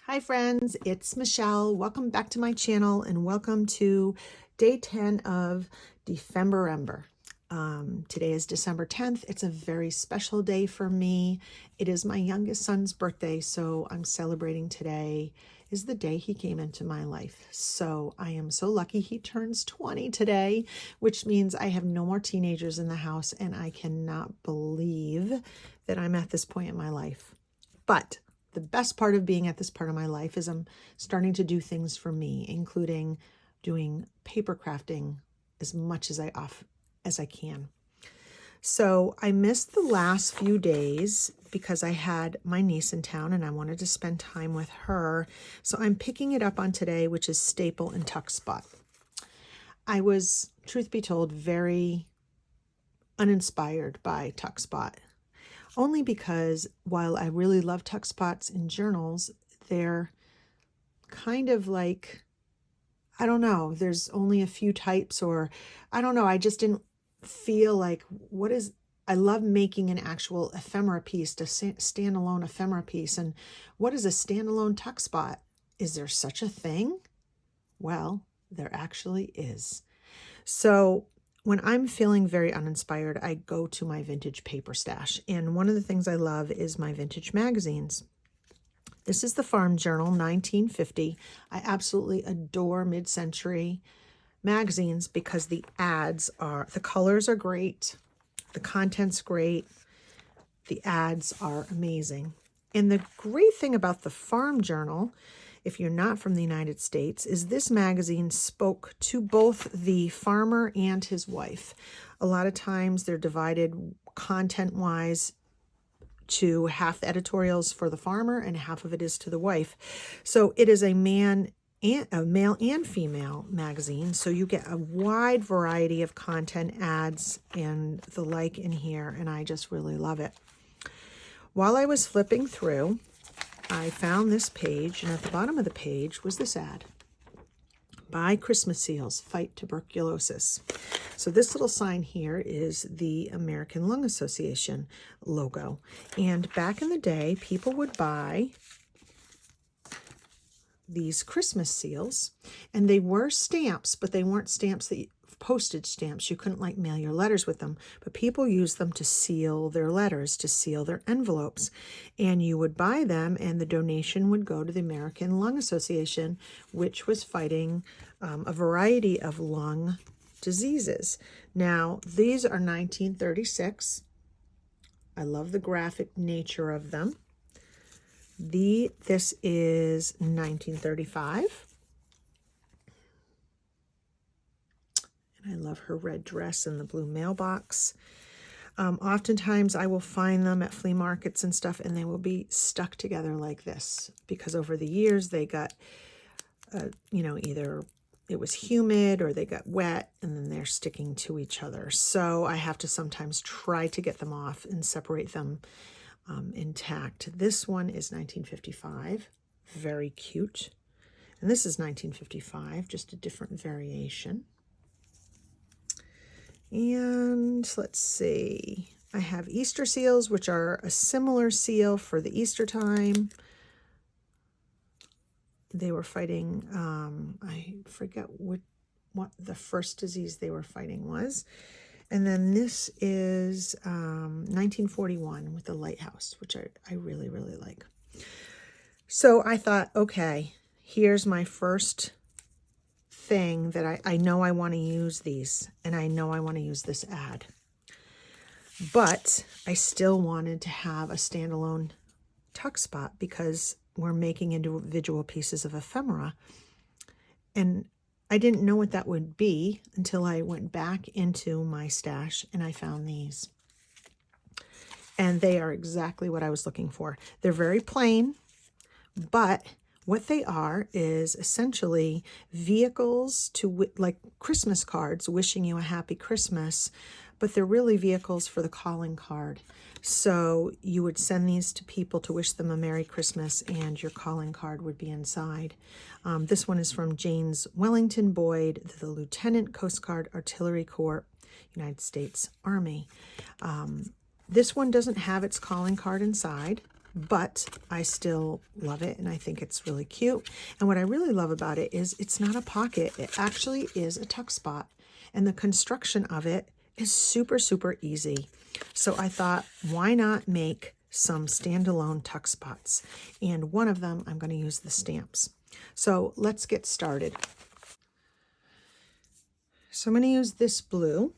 Hi friends, it's Michelle. Welcome back to my channel and welcome to day 10 of Dephemerember. Today is December 10th. It's a very special day for me. It is my youngest son's birthday, so I'm celebrating today is the day he came into my life. So I am so lucky he turns 20 today, which means I have no more teenagers in the house, and I cannot believe that I'm at this point in my life. But the best part of being at this part of my life is I'm starting to do things for me, including doing paper crafting as much as I can. So I missed the last few days because I had my niece in town and I wanted to spend time with her. So I'm picking it up on today, which is Staple and Tuckspot. I was, truth be told, very uninspired by Tuckspot. Only because while I really love tuck spots in journals, they're kind of like, I don't know, there's only a few types, or I don't know, I just didn't feel like, I love making an actual ephemera piece, a standalone ephemera piece. And what is a standalone tuck spot? Is there such a thing? Well, there actually is. So when I'm feeling very uninspired, I go to my vintage paper stash. And one of the things I love is my vintage magazines. This is the Farm Journal, 1950. I absolutely adore mid-century magazines because the colors are great, the content's great, the ads are amazing. And the great thing about the Farm Journal, if you're not from the United States, is this magazine spoke to both the farmer and his wife. A lot of times they're divided content-wise to half the editorials for the farmer and half of it is to the wife. So it is a male and female magazine. So you get a wide variety of content, ads, and the like in here, and I just really love it. While I was flipping through, I found this page, and at the bottom of the page was this ad. Buy Christmas seals, fight tuberculosis. So this little sign here is the American Lung Association logo. And back in the day, people would buy these Christmas seals, and they were stamps, but they weren't stamps that postage stamps. You couldn't like mail your letters with them, but people used them to seal their letters, to seal their envelopes. And you would buy them and the donation would go to the American Lung Association, which was fighting a variety of lung diseases. Now, these are 1936. I love the graphic nature of them. This is 1935. I love her red dress and the blue mailbox. Oftentimes I will find them at flea markets and stuff, and they will be stuck together like this because over the years they got, either it was humid or they got wet and then they're sticking to each other. So I have to sometimes try to get them off and separate them intact. This one is 1955, very cute. And this is 1955, just a different variation. And let's see, I have Easter seals, which are a similar seal for the Easter time. They were fighting, I forget what the first disease they were fighting was. And then this is 1941 with the lighthouse, which I really, really like. So I thought, okay, here's my first thing that I know I want to use these, and I know I want to use this ad. But I still wanted to have a standalone tuck spot because we're making individual pieces of ephemera. And I didn't know what that would be until I went back into my stash and I found these. And they are exactly what I was looking for. They're very plain, but what they are is essentially vehicles to, like Christmas cards, wishing you a happy Christmas, but they're really vehicles for the calling card. So you would send these to people to wish them a Merry Christmas, and your calling card would be inside. This one is from James Wellington Boyd, the Lieutenant Coast Guard Artillery Corps, United States Army. This one doesn't have its calling card inside, but I still love it and I think it's really cute. And what I really love about it is it's not a pocket. It actually is a tuck spot, and the construction of it is super, super easy. So I thought, why not make some standalone tuck spots? And one of them, I'm going to use the stamps. So let's get started. So I'm going to use this blue,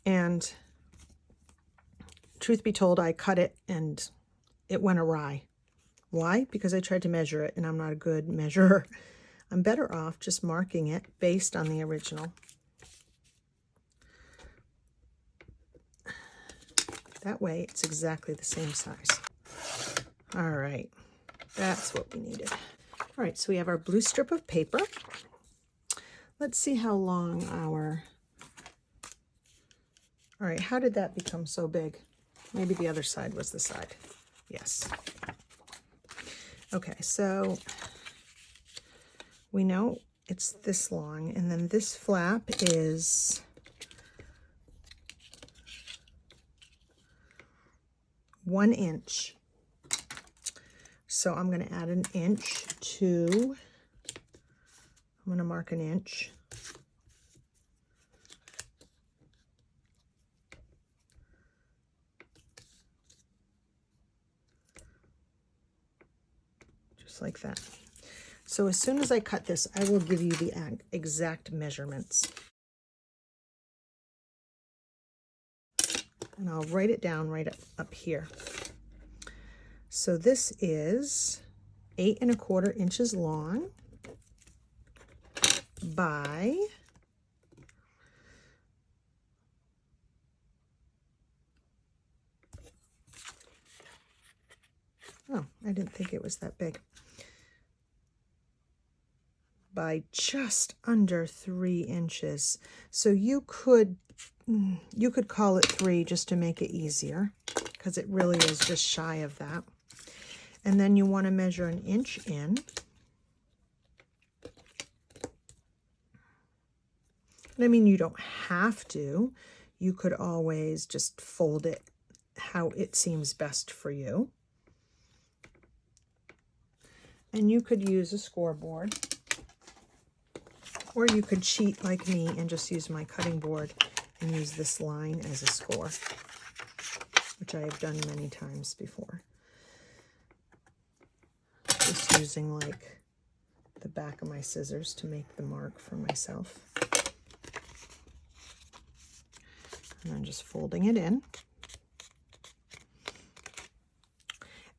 and truth be told, I cut it and it went awry. Why? Because I tried to measure it and I'm not a good measurer. I'm better off just marking it based on the original. That way it's exactly the same size. All right, that's what we needed. All right, so we have our blue strip of paper. Let's see how long our... All right, how did that become so big? Maybe the other side was the side. Yes. Okay, so we know it's this long, and then this flap is 1 inch. So I'm going to add an inch to, I'm going to mark an inch. Just like that. So as soon as I cut this, I will give you the exact measurements. And I'll write it down right up here. So this is 8 1/4 inches long by 'Oh, I didn't think it was that big. By just under 3 inches. So you could call it 3 just to make it easier, because it really is just shy of that. And then you want to measure an inch in. I mean, you don't have to. You could always just fold it how it seems best for you. And you could use a scoreboard, or you could cheat like me and just use my cutting board and use this line as a score, which I have done many times before. Just using like the back of my scissors to make the mark for myself. And then just folding it in.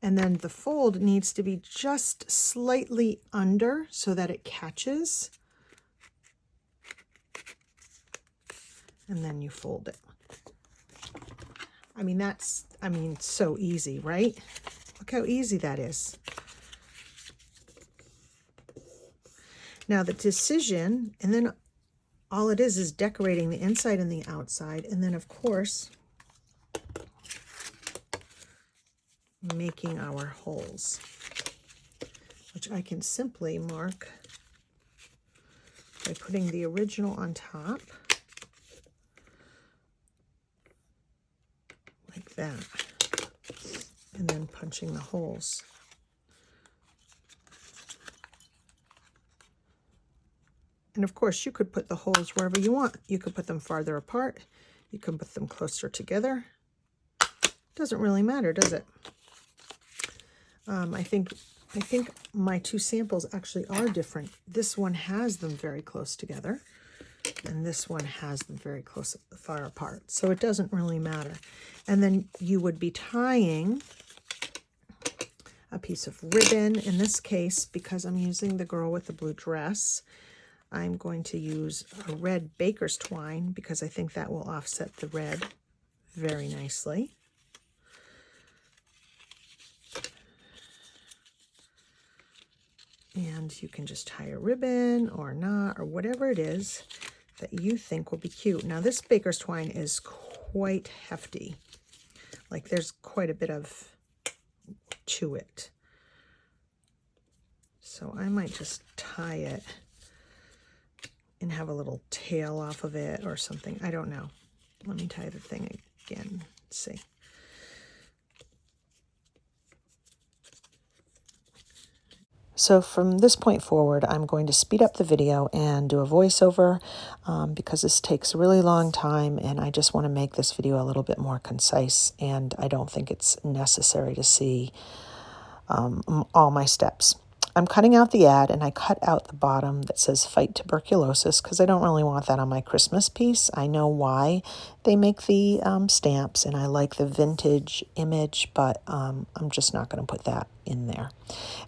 And then the fold needs to be just slightly under so that it catches. And then you fold it. I mean, so easy, right? Look how easy that is. Now the decision, and then all it is decorating the inside and the outside. And then of course, making our holes, which I can simply mark by putting the original on top, like that, and then punching the holes. And of course, you could put the holes wherever you want. You could put them farther apart. You can put them closer together. Doesn't really matter, does it? I think my two samples actually are different. This one has them very close together, and this one has them very close, far apart. So it doesn't really matter. And then you would be tying a piece of ribbon. In this case, because I'm using the girl with the blue dress, I'm going to use a red baker's twine because I think that will offset the red very nicely. And you can just tie a ribbon or not, or whatever it is that you think will be cute. Now this baker's twine is quite hefty. Like there's quite a bit of to it. So I might just tie it and have a little tail off of it or something. I don't know. Let me tie the thing again. Let's see. So from this point forward, I'm going to speed up the video and do a voiceover because this takes a really long time and I just want to make this video a little bit more concise, and I don't think it's necessary to see all my steps. I'm cutting out the ad, and I cut out the bottom that says fight tuberculosis because I don't really want that on my Christmas piece. I know why they make the stamps, and I like the vintage image, but I'm just not going to put that in there.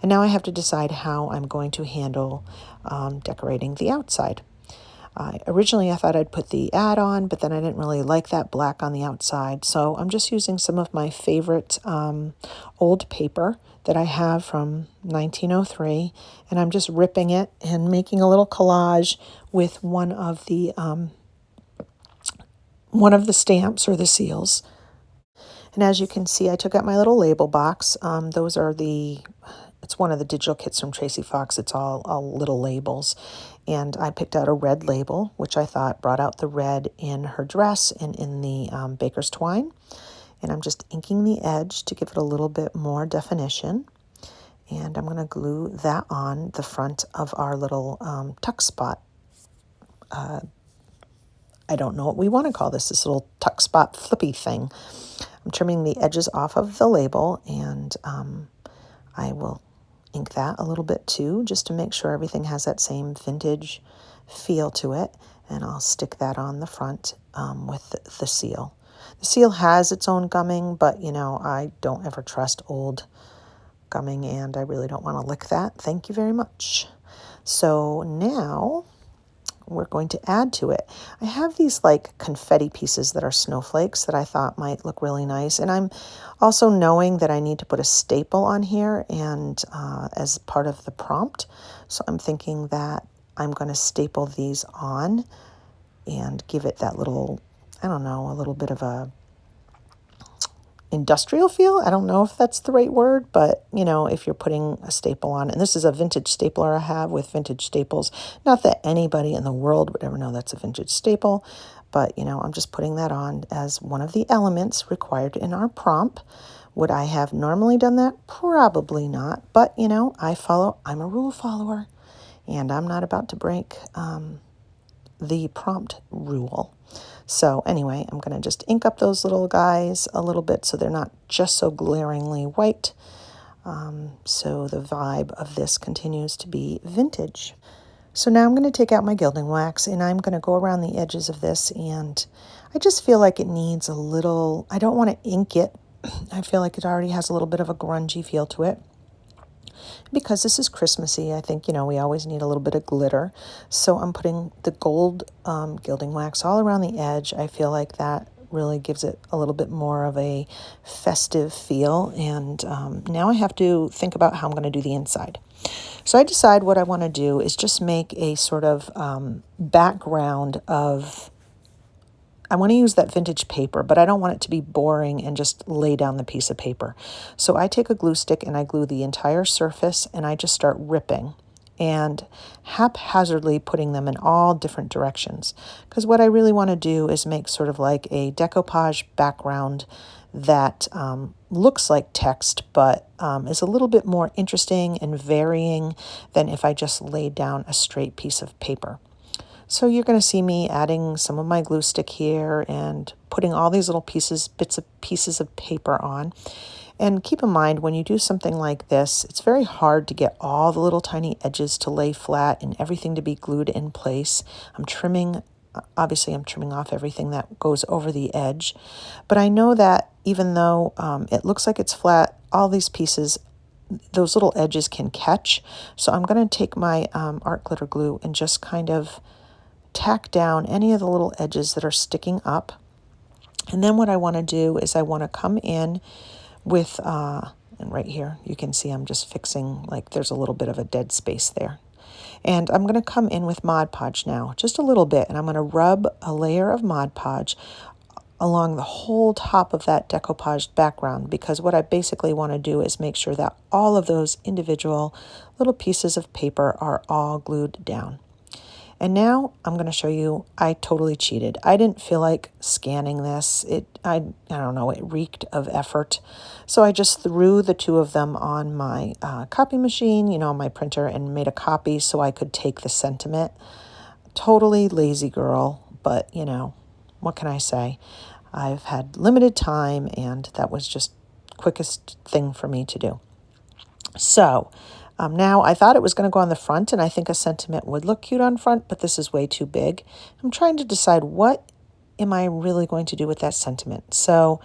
And now I have to decide how I'm going to handle decorating the outside. Originally, I thought I'd put the ad on, but then I didn't really like that black on the outside. So I'm just using some of my favorite old paper that I have from 1903, and I'm just ripping it and making a little collage with one of the stamps or the seals. And as you can see, I took out my little label box. It's one of the digital kits from Tracy Fox. It's all little labels. And I picked out a red label, which I thought brought out the red in her dress and in the baker's twine. And I'm just inking the edge to give it a little bit more definition. And I'm going to glue that on the front of our little Tuckspot. I don't know what we want to call this little Tuckspot flippy thing. I'm trimming the edges off of the label, and I will ink that a little bit too, just to make sure everything has that same vintage feel to it. And I'll stick that on the front with the seal. The seal has its own gumming, but I don't ever trust old gumming, and I really don't want to lick that. Thank you very much. So now we're going to add to it. I have these like confetti pieces that are snowflakes that I thought might look really nice. And I'm also knowing that I need to put a staple on here and as part of the prompt. So I'm thinking that I'm going to staple these on and give it that little, I don't know, a little bit of a industrial feel. I don't know if that's the right word, but if you're putting a staple on, and this is a vintage stapler I have with vintage staples, not that anybody in the world would ever know that's a vintage staple, but I'm just putting that on as one of the elements required in our prompt. Would I have normally done that? Probably not, but I'm a rule follower, and I'm not about to break the prompt rule. So anyway, I'm going to just ink up those little guys a little bit so they're not just so glaringly white. So the vibe of this continues to be vintage. So now I'm going to take out my gilding wax, and I'm going to go around the edges of this, and I just feel like it needs a little, I don't want to ink it. I feel like it already has a little bit of a grungy feel to it. Because this is Christmassy, I think, we always need a little bit of glitter. So I'm putting the gold gilding wax all around the edge. I feel like that really gives it a little bit more of a festive feel. And now I have to think about how I'm going to do the inside. So I decide what I want to do is just make a sort of background of, I want to use that vintage paper, but I don't want it to be boring and just lay down the piece of paper. So I take a glue stick and I glue the entire surface, and I just start ripping and haphazardly putting them in all different directions. Because what I really want to do is make sort of like a decoupage background that looks like text, but is a little bit more interesting and varying than if I just laid down a straight piece of paper. So you're going to see me adding some of my glue stick here and putting all these little pieces of paper on. And keep in mind, when you do something like this, it's very hard to get all the little tiny edges to lay flat and everything to be glued in place. Obviously I'm trimming off everything that goes over the edge. But I know that even though it looks like it's flat, all these pieces, those little edges can catch. So I'm going to take my art glitter glue and just kind of tack down any of the little edges that are sticking up. And then what I want to do is I want to come in with, and right here, you can see I'm just fixing, like there's a little bit of a dead space there. And I'm going to come in with Mod Podge now, just a little bit, and I'm going to rub a layer of Mod Podge along the whole top of that decoupaged background, because what I basically want to do is make sure that all of those individual little pieces of paper are all glued down. And now I'm going to show you, I totally cheated. I didn't feel like scanning this. I don't know, it reeked of effort. So I just threw the two of them on my copy machine, my printer, and made a copy so I could take the sentiment. Totally lazy girl, but what can I say? I've had limited time, and that was just quickest thing for me to do. So now I thought it was going to go on the front, and I think a sentiment would look cute on front, but this is way too big. I'm trying to decide what am I really going to do with that sentiment. So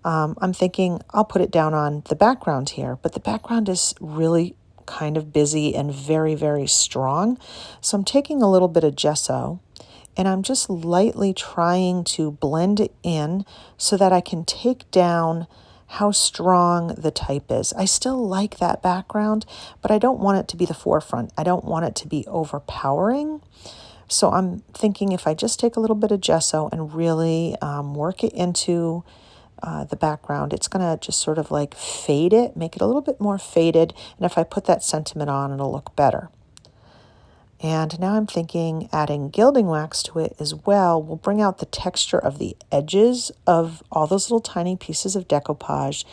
I'm thinking I'll put it down on the background here, but the background is really kind of busy and very, very strong. So I'm taking a little bit of gesso, and I'm just lightly trying to blend it in so that I can take down how strong the type is. I still like that background, but I don't want it to be the forefront. I don't want it to be overpowering. So I'm thinking if I just take a little bit of gesso and really work it into the background, it's going to just sort of like fade it, make it a little bit more faded. And if I put that sentiment on, it'll look better. And now I'm thinking adding gilding wax to it as well will bring out the texture of the edges of all those little tiny pieces of decoupage.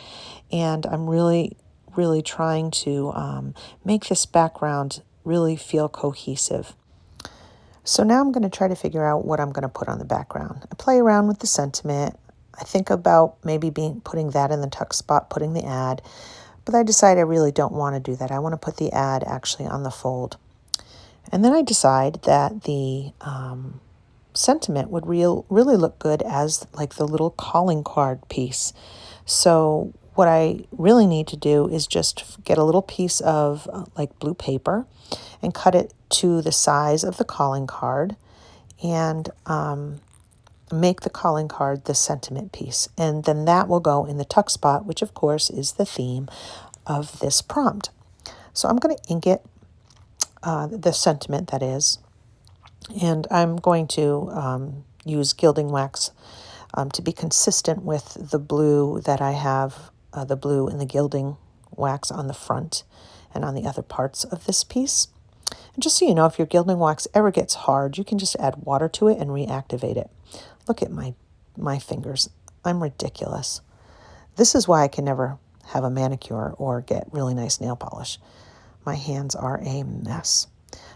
And I'm really, really trying to make this background really feel cohesive. So now I'm going to try to figure out what I'm going to put on the background. I play around with the sentiment. I think about maybe putting that in the Tuckspot, putting the ad. But I decide I really don't want to do that. I want to put the ad actually on the fold. And then I decide that the sentiment would really look good as like the little calling card piece. So what I really need to do is just get a little piece of like blue paper and cut it to the size of the calling card and make the calling card the sentiment piece. And then that will go in the Tuckspot, which of course is the theme of this prompt. So I'm going to ink it. The sentiment, that is. And I'm going to use gilding wax to be consistent with the blue that I have, the blue and the gilding wax on the front and on the other parts of this piece. And just so you know, if your gilding wax ever gets hard, you can just add water to it and reactivate it. Look at my fingers. I'm ridiculous. This is why I can never have a manicure or get really nice nail polish. My hands are a mess.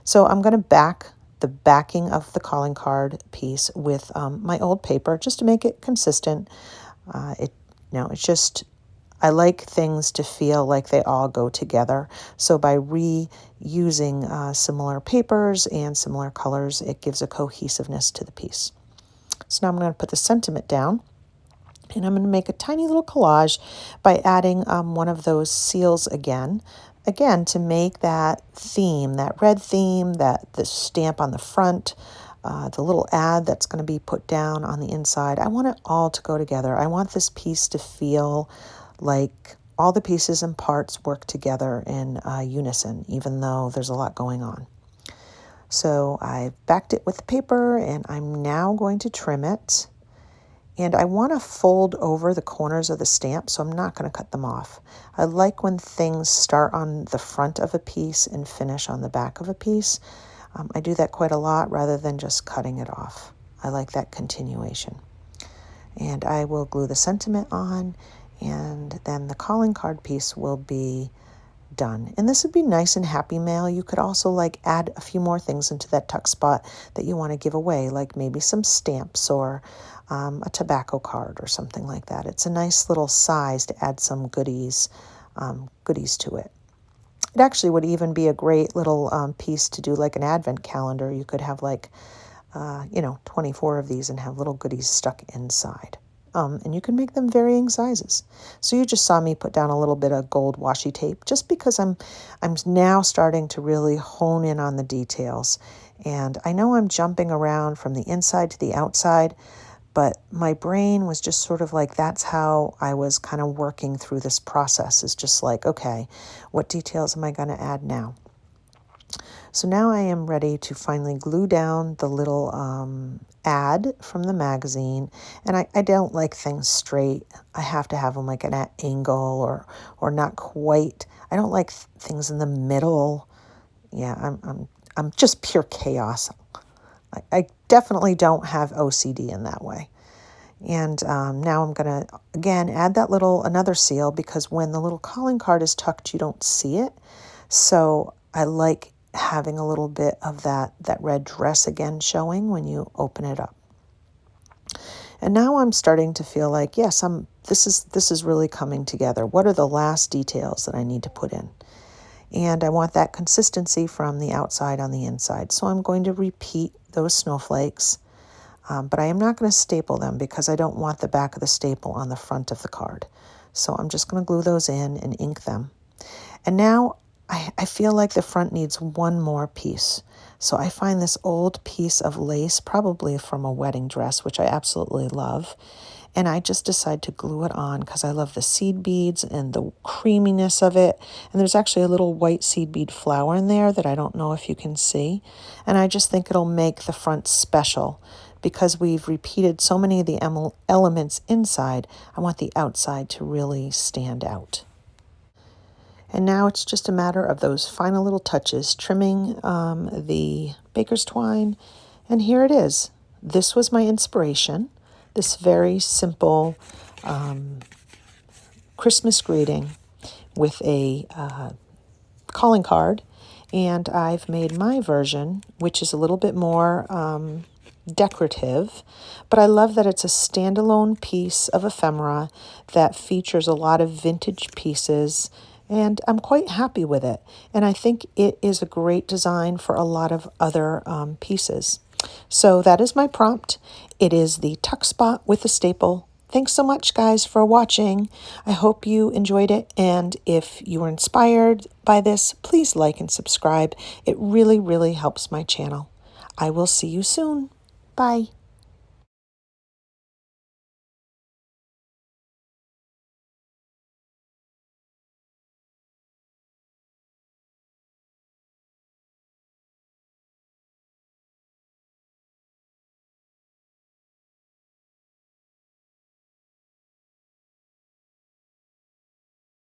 So I'm going to back the backing of the calling card piece with my old paper just to make it consistent. It's just, I like things to feel like they all go together. So by reusing similar papers and similar colors, it gives a cohesiveness to the piece. So now I'm going to put the sentiment down. And I'm going to make a tiny little collage by adding one of those seals again, to make that theme, that red theme, that the stamp on the front, the little ad that's going to be put down on the inside. I want it all to go together. I want this piece to feel like all the pieces and parts work together in unison, even though there's a lot going on. So I backed it with the paper, and I'm now going to trim it. And I want to fold over the corners of the stamp, so I'm not going to cut them off. I like when things start on the front of a piece and finish on the back of a piece. I do that quite a lot rather than just cutting it off. I like that continuation. And I will glue the sentiment on, and then the calling card piece will be done. And this would be nice and happy mail. You could also like add a few more things into that Tuckspot that you want to give away, like maybe some stamps or a tobacco card or something like that. It's a nice little size to add some goodies to it. It actually would even be a great little piece to do like an advent calendar. You could have like 24 of these and have little goodies stuck inside. And you can make them varying sizes. So you just saw me put down a little bit of gold washi tape just because I'm now starting to really hone in on the details. And I know I'm jumping around from the inside to the outside, but my brain was just sort of like, that's how I was kind of working through this process, is just like, okay, what details am I going to add now? So now I am ready to finally glue down the little ad from the magazine. And I don't like things straight. I have to have them like an angle or not quite. I don't like things in the middle. Yeah, just pure chaos. I definitely don't have OCD in that way. And now I'm going to, again, add that another seal, because when the little calling card is tucked, you don't see it. So I like having a little bit of that red dress again showing when you open it up. And now I'm starting to feel like, yes, this is really coming together. What are the last details that I need to put in? And I want that consistency from the outside on the inside. So I'm going to repeat those snowflakes, but I am not going to staple them because I don't want the back of the staple on the front of the card. So I'm just going to glue those in and ink them. And now I feel like the front needs one more piece. So I find this old piece of lace, probably from a wedding dress, which I absolutely love. And I just decide to glue it on because I love the seed beads and the creaminess of it. And there's actually a little white seed bead flower in there that I don't know if you can see. And I just think it'll make the front special because we've repeated so many of the elements inside. I want the outside to really stand out. And now it's just a matter of those final little touches, trimming the baker's twine. And here it is. This was my inspiration. This very simple Christmas greeting with a calling card. And I've made my version, which is a little bit more decorative, but I love that it's a standalone piece of ephemera that features a lot of vintage pieces, and I'm quite happy with it. And I think it is a great design for a lot of other pieces. So that is my prompt. It is the Tuckspot with a staple. Thanks so much, guys, for watching. I hope you enjoyed it, and if you were inspired by this, please like and subscribe. It really, really helps my channel. I will see you soon. Bye.